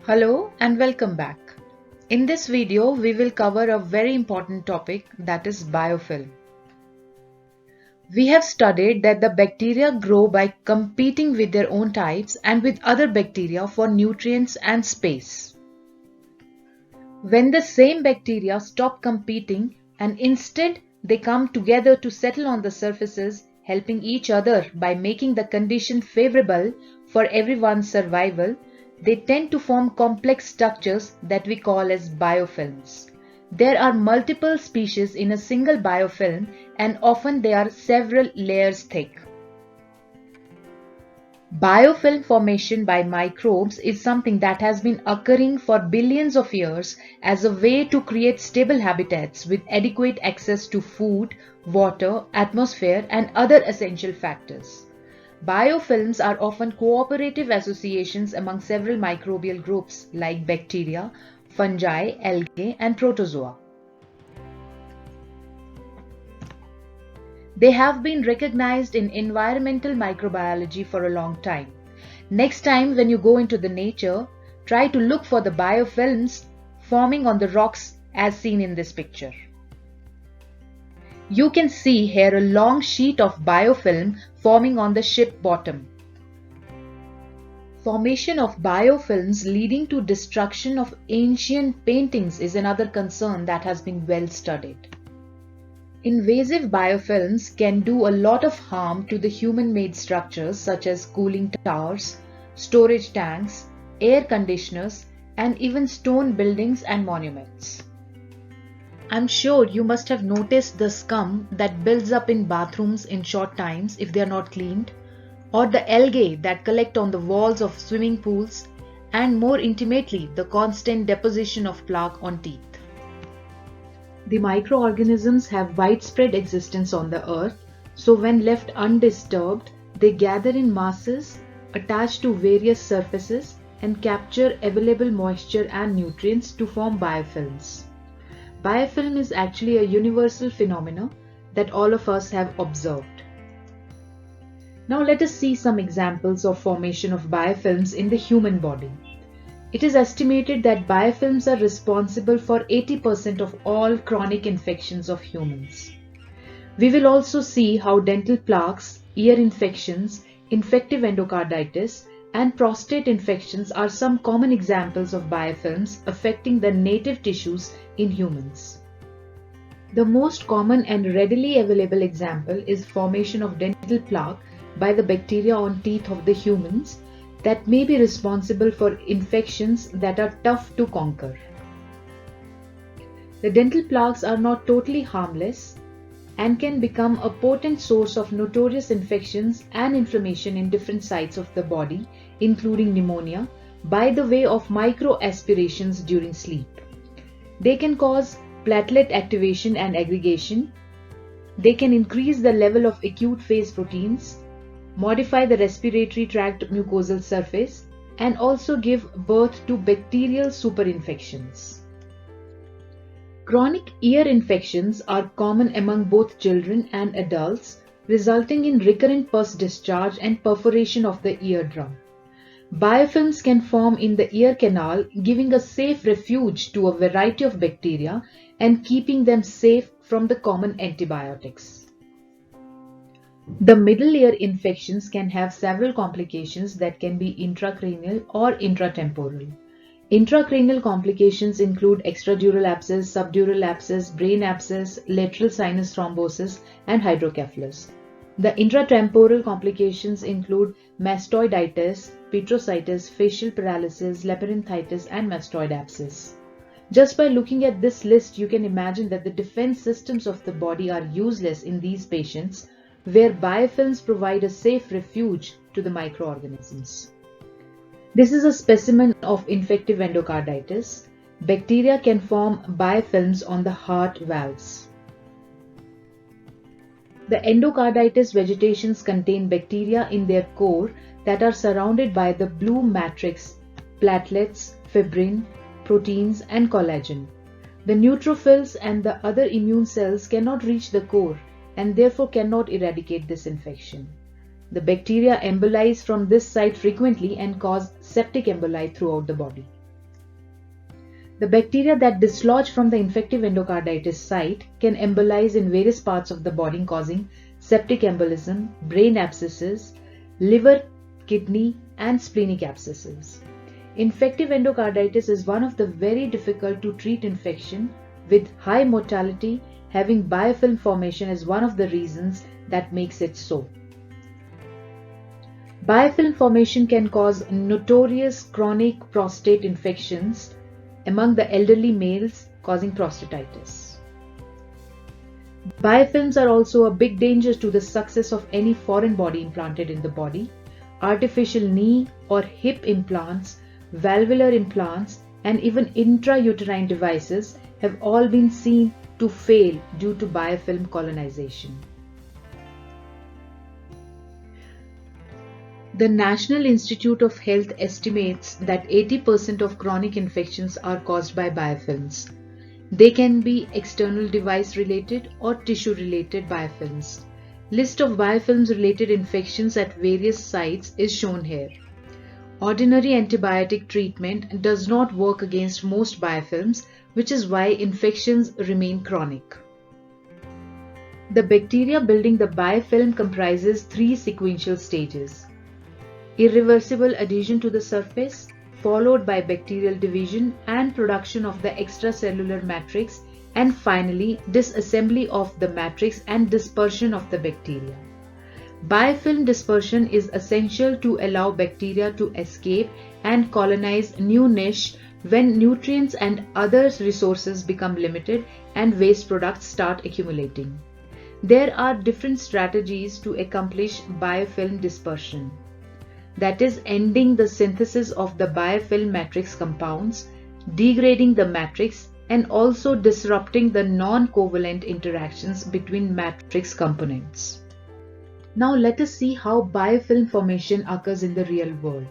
Hello and welcome back. In this video, we will cover a very important topic, that is biofilm. We have studied that the bacteria grow by competing with their own types and with other bacteria for nutrients and space. When the same bacteria stop competing and instead they come together to settle on the surfaces, helping each other by making the condition favorable for everyone's survival, they tend to form complex structures that we call as biofilms. There are multiple species in a single biofilm and often they are several layers thick. Biofilm formation by microbes is something that has been occurring for billions of years as a way to create stable habitats with adequate access to food, water, atmosphere, and other essential factors. Biofilms are often cooperative associations among several microbial groups like bacteria, fungi, algae, and protozoa. They have been recognized in environmental microbiology for a long time. Next time when you go into the nature, try to look for the biofilms forming on the rocks as seen in this picture. You can see here a long sheet of biofilm forming on the ship bottom. Formation of biofilms leading to destruction of ancient paintings is another concern that has been well studied. Invasive biofilms can do a lot of harm to the human-made structures such as cooling towers, storage tanks, air conditioners, and even stone buildings and monuments. I'm sure you must have noticed the scum that builds up in bathrooms in short times if they are not cleaned, or the algae that collect on the walls of swimming pools, and more intimately the constant deposition of plaque on teeth. The microorganisms have widespread existence on the earth, so when left undisturbed, they gather in masses, attach to various surfaces, and capture available moisture and nutrients to form biofilms. Biofilm is actually a universal phenomenon that all of us have observed. Now let us see some examples of formation of biofilms in the human body. It is estimated that biofilms are responsible for 80% of all chronic infections of humans. We will also see how dental plaques, ear infections, infective endocarditis, and prostate infections are some common examples of biofilms affecting the native tissues in humans. The most common and readily available example is formation of dental plaque by the bacteria on teeth of the humans that may be responsible for infections that are tough to conquer. The dental plaques are not totally harmless and can become a potent source of notorious infections and inflammation in different sites of the body, including pneumonia, by the way of micro-aspirations during sleep. They can cause platelet activation and aggregation. They can increase the level of acute phase proteins, modify the respiratory tract mucosal surface, and also give birth to bacterial superinfections. Chronic ear infections are common among both children and adults, resulting in recurrent pus discharge and perforation of the eardrum. Biofilms can form in the ear canal, giving a safe refuge to a variety of bacteria and keeping them safe from the common antibiotics. The middle ear infections can have several complications that can be intracranial or intratemporal. Intracranial complications include extradural abscess, subdural abscess, brain abscess, lateral sinus thrombosis, and hydrocephalus. The intratemporal complications include mastoiditis, petrositis, facial paralysis, labyrinthitis, and mastoid abscess. Just by looking at this list, you can imagine that the defense systems of the body are useless in these patients, where biofilms provide a safe refuge to the microorganisms. This is a specimen of infective endocarditis. Bacteria can form biofilms on the heart valves. The endocarditis vegetations contain bacteria in their core that are surrounded by the blue matrix, platelets, fibrin, proteins, and collagen. The neutrophils and the other immune cells cannot reach the core and therefore cannot eradicate this infection. The bacteria embolize from this site frequently and cause septic emboli throughout the body. The bacteria that dislodge from the infective endocarditis site can embolize in various parts of the body, causing septic embolism, brain abscesses, liver, kidney, and splenic abscesses. Infective endocarditis is one of the very difficult to treat infection with high mortality, having biofilm formation is one of the reasons that makes it so. Biofilm formation can cause notorious chronic prostate infections among the elderly males, causing prostatitis. Biofilms are also a big danger to the success of any foreign body implanted in the body. Artificial knee or hip implants, valvular implants, and even intrauterine devices have all been seen to fail due to biofilm colonization. The National Institute of Health estimates that 80% of chronic infections are caused by biofilms. They can be external device related or tissue related biofilms. List of biofilms related infections at various sites is shown here. Ordinary antibiotic treatment does not work against most biofilms, which is why infections remain chronic. The bacteria building the biofilm comprises 3 sequential stages: irreversible adhesion to the surface, followed by bacterial division and production of the extracellular matrix, and finally disassembly of the matrix and dispersion of the bacteria. Biofilm dispersion is essential to allow bacteria to escape and colonize new niche when nutrients and other resources become limited and waste products start accumulating. There are different strategies to accomplish biofilm dispersion. That is, ending the synthesis of the biofilm matrix compounds, degrading the matrix, and also disrupting the non-covalent interactions between matrix components. Now let us see how biofilm formation occurs in the real world.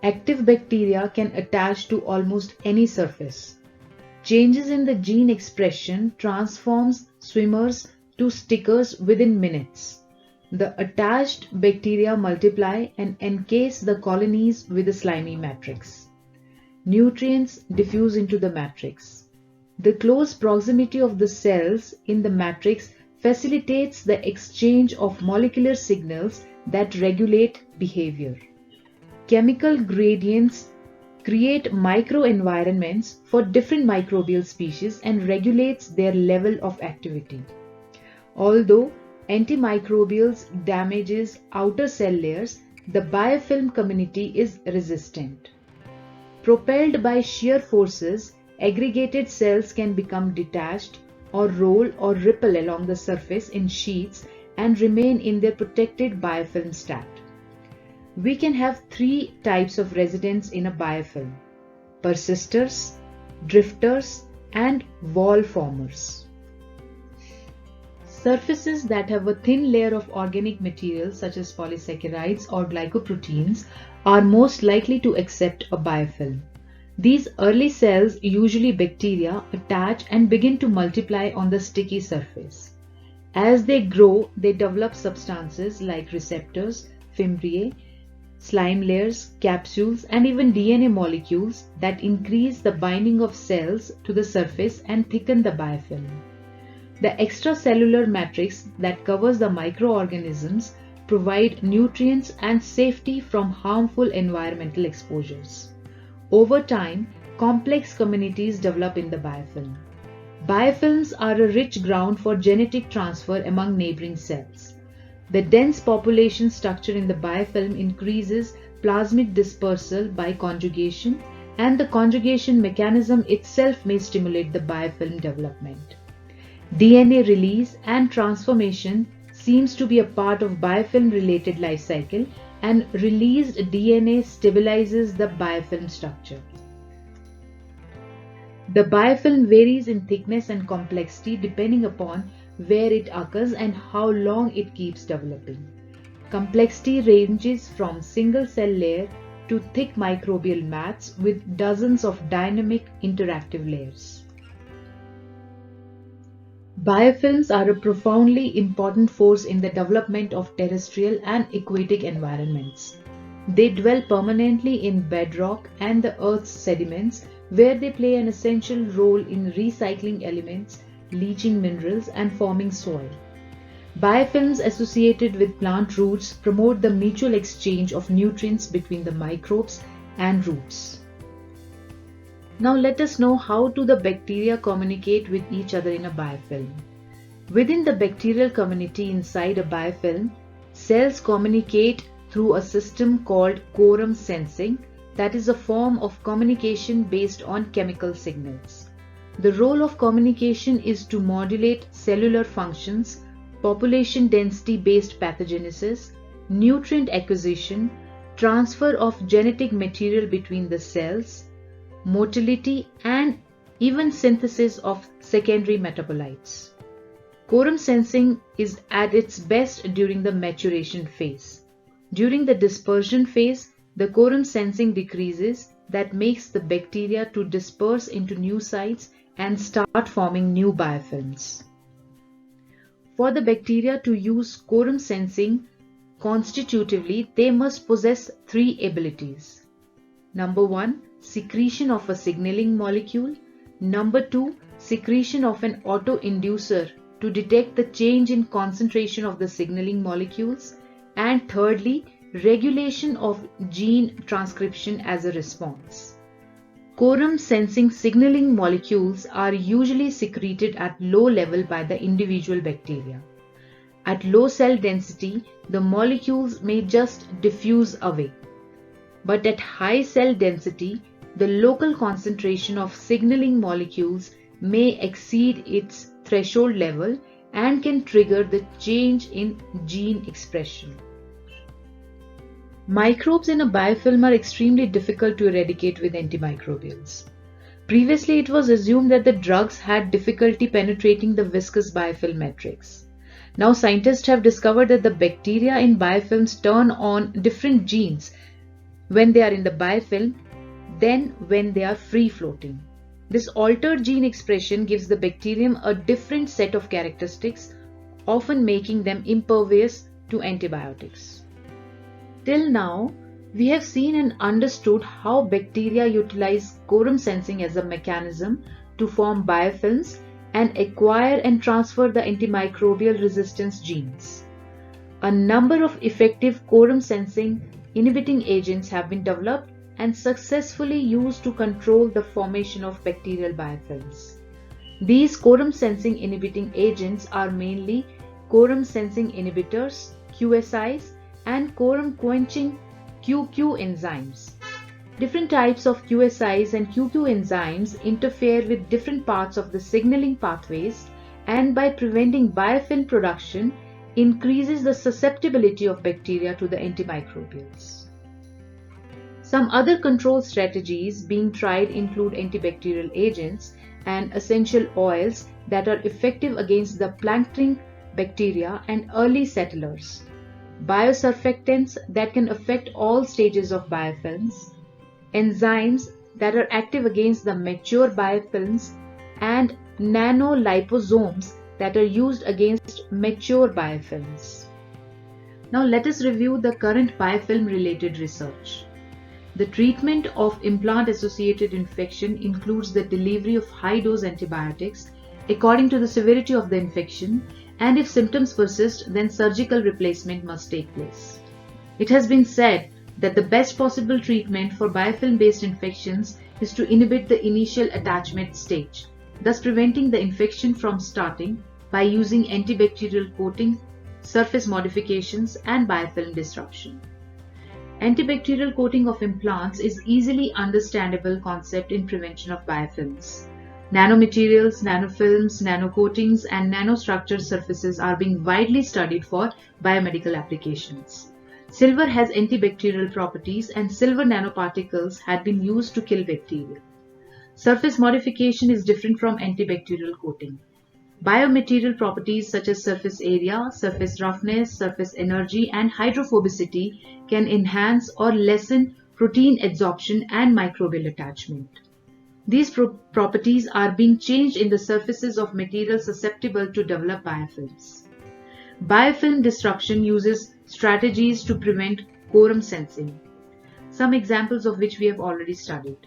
Active bacteria can attach to almost any surface. Changes in the gene expression transforms swimmers to stickers within minutes. The attached bacteria multiply and encase the colonies with a slimy matrix. Nutrients diffuse into the matrix. The close proximity of the cells in the matrix facilitates the exchange of molecular signals that regulate behavior. Chemical gradients create microenvironments for different microbial species and regulates their level of activity. Although antimicrobials damages outer cell layers, the biofilm community is resistant. Propelled by shear forces, aggregated cells can become detached or roll or ripple along the surface in sheets and remain in their protected biofilm stat. We can have 3 types of residents in a biofilm: persisters, drifters, and wall formers. Surfaces that have a thin layer of organic material such as polysaccharides or glycoproteins are most likely to accept a biofilm. These early cells, usually bacteria, attach and begin to multiply on the sticky surface. As they grow, they develop substances like receptors, fimbriae, slime layers, capsules, and even DNA molecules that increase the binding of cells to the surface and thicken the biofilm. The extracellular matrix that covers the microorganisms provide nutrients and safety from harmful environmental exposures. Over time, complex communities develop in the biofilm. Biofilms are a rich ground for genetic transfer among neighboring cells. The dense population structure in the biofilm increases plasmid dispersal by conjugation, and the conjugation mechanism itself may stimulate the biofilm development. DNA release and transformation seems to be a part of biofilm-related life cycle, and released DNA stabilizes the biofilm structure. The biofilm varies in thickness and complexity depending upon where it occurs and how long it keeps developing. Complexity ranges from single cell layer to thick microbial mats with dozens of dynamic interactive layers. Biofilms are a profoundly important force in the development of terrestrial and aquatic environments. They dwell permanently in bedrock and the Earth's sediments, where they play an essential role in recycling elements, leaching minerals, and forming soil. Biofilms associated with plant roots promote the mutual exchange of nutrients between the microbes and roots. Now let us know how do the bacteria communicate with each other in a biofilm. Within the bacterial community inside a biofilm, cells communicate through a system called quorum sensing, that is a form of communication based on chemical signals. The role of communication is to modulate cellular functions, population density based pathogenesis, nutrient acquisition, transfer of genetic material between the cells, motility, and even synthesis of secondary metabolites. Quorum sensing is at its best during the maturation phase. During the dispersion phase, the quorum sensing decreases, that makes the bacteria to disperse into new sites and start forming new biofilms. For the bacteria to use quorum sensing constitutively, they must possess three abilities. Number 1, secretion of a signaling molecule. Number 2, secretion of an autoinducer to detect the change in concentration of the signaling molecules. And thirdly, regulation of gene transcription as a response. Quorum sensing signaling molecules are usually secreted at low level by the individual bacteria. At low cell density, the molecules may just diffuse away. But at high cell density, the local concentration of signaling molecules may exceed its threshold level and can trigger the change in gene expression. Microbes in a biofilm are extremely difficult to eradicate with antimicrobials. Previously, it was assumed that the drugs had difficulty penetrating the viscous biofilm matrix. Now, scientists have discovered that the bacteria in biofilms turn on different genes when they are in the biofilm than when they are free floating. This altered gene expression gives the bacterium a different set of characteristics, often making them impervious to antibiotics. Till now, we have seen and understood how bacteria utilize quorum sensing as a mechanism to form biofilms and acquire and transfer the antimicrobial resistance genes. A number of effective quorum sensing inhibiting agents have been developed and successfully used to control the formation of bacterial biofilms. These quorum sensing inhibiting agents are mainly quorum sensing inhibitors, QSIs, and quorum quenching QQ enzymes. Different types of QSIs and QQ enzymes interfere with different parts of the signaling pathways, and by preventing biofilm production, increases the susceptibility of bacteria to the antimicrobials. Some other control strategies being tried include antibacterial agents and essential oils that are effective against the plankton bacteria and early settlers, biosurfactants that can affect all stages of biofilms, enzymes that are active against the mature biofilms, and nanoliposomes that are used against mature biofilms. Now let us review the current biofilm related research. The treatment of implant-associated infection includes the delivery of high-dose antibiotics according to the severity of the infection, and if symptoms persist, then surgical replacement must take place. It has been said that the best possible treatment for biofilm-based infections is to inhibit the initial attachment stage, thus preventing the infection from starting by using antibacterial coating, surface modifications, and biofilm disruption. Antibacterial coating of implants is easily understandable concept in prevention of biofilms. Nanomaterials, nanofilms, nanocoatings, and nanostructured surfaces are being widely studied for biomedical applications. Silver has antibacterial properties, and silver nanoparticles had been used to kill bacteria. Surface modification is different from antibacterial coating. Biomaterial properties such as surface area, surface roughness, surface energy, and hydrophobicity can enhance or lessen protein adsorption and microbial attachment. These properties are being changed in the surfaces of materials susceptible to develop biofilms. Biofilm disruption uses strategies to prevent quorum sensing, some examples of which we have already studied.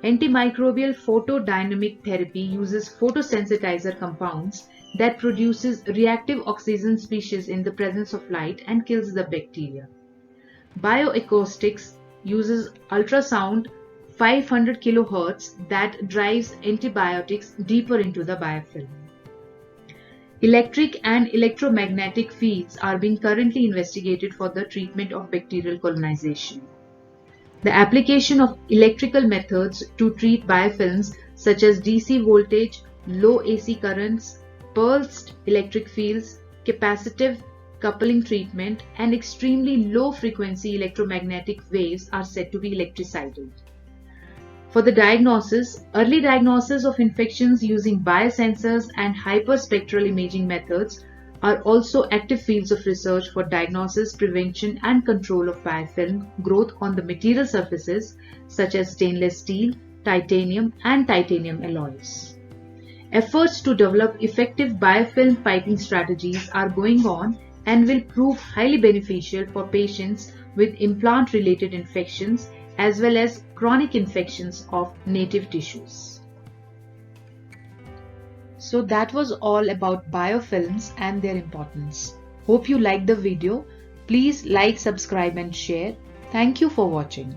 Antimicrobial photodynamic therapy uses photosensitizer compounds that produces reactive oxygen species in the presence of light and kills the bacteria. Bioacoustics uses ultrasound 500 kHz that drives antibiotics deeper into the biofilm. Electric and electromagnetic fields are being currently investigated for the treatment of bacterial colonization. The application of electrical methods to treat biofilms such as DC voltage, low AC currents, pulsed electric fields, capacitive coupling treatment, and extremely low frequency electromagnetic waves are said to be electricidal. For the diagnosis, early diagnosis of infections using biosensors and hyperspectral imaging methods are also active fields of research for diagnosis, prevention, and control of biofilm growth on the material surfaces such as stainless steel, titanium, and titanium alloys. Efforts to develop effective biofilm fighting strategies are going on and will prove highly beneficial for patients with implant-related infections as well as chronic infections of native tissues. So that was all about biofilms and their importance. Hope you liked the video. Please like, subscribe and share. Thank you for watching.